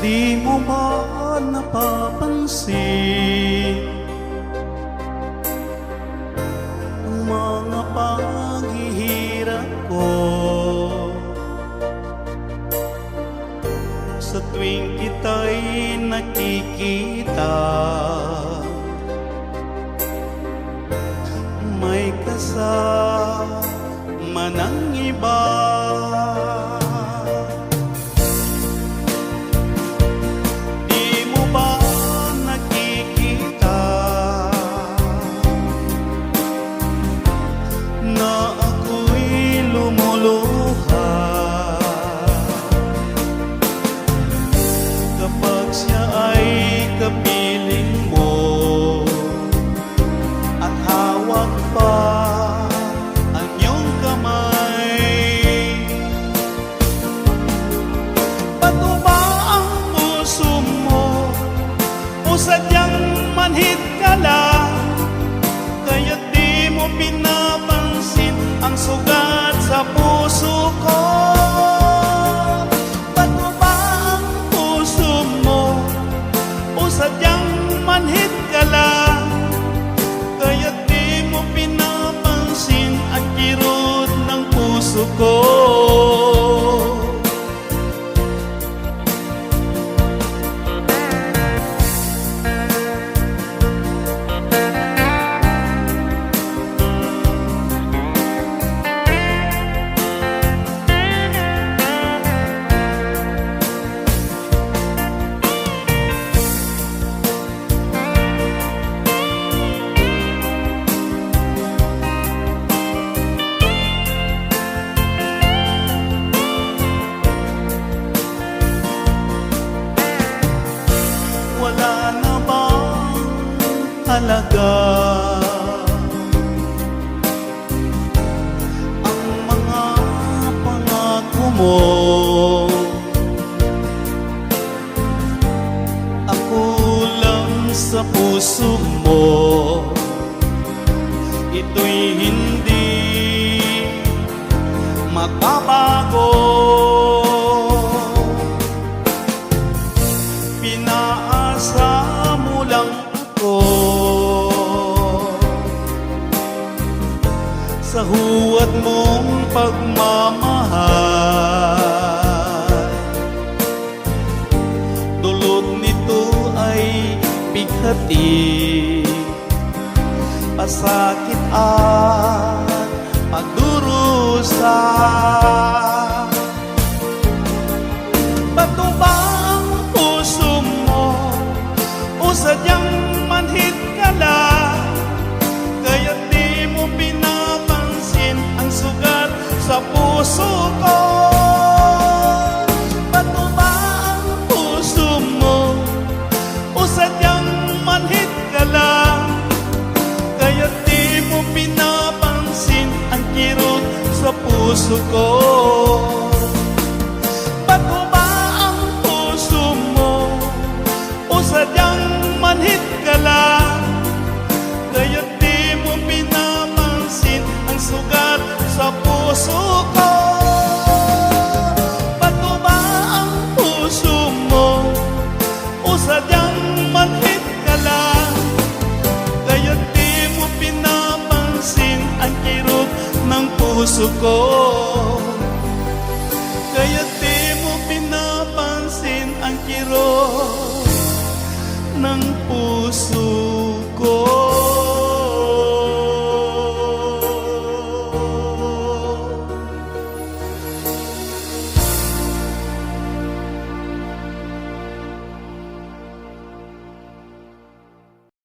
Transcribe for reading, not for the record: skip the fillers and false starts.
Di mo ba napapansin ang mga paghihirap ko sa tuwing kita'y nakikita? May kasama ng iba. Sadyang manhid ka lang, kaya't di mo pinapansin ang sugat sa puso ko. Bato ba ang puso mo? O sadyang manhid ka lang, kaya't di mo pinapansin ang kirot ng puso ko. Wala na bang halaga ang mga pangako mo? Ako lang sa puso mo, ito'y hindi magbabago. Pinaasa mo lang ako sa huwad mong pagmamahal. Dulot nito ay bighati, pasakit at pagdurusa. Bato ba ang puso mo? O sadyang manhid ka lang, kaya't di mo pinapansin ang sugat sa puso ko. Bato ba ang puso mo? O sadyang manhid ka lang, kaya't di mo pinapansin ang kirot sa puso ko. Bato ba ang puso mo? O sadyang manhid ka lang, kaya't di mo pinapansin ang sugat sa puso ko. Bato ba ang puso mo? O sadyang manhid ka lang, kaya't di mo pinapansin ang kirot ng puso ko. Kaya't di mo pinapansin ang kirot ng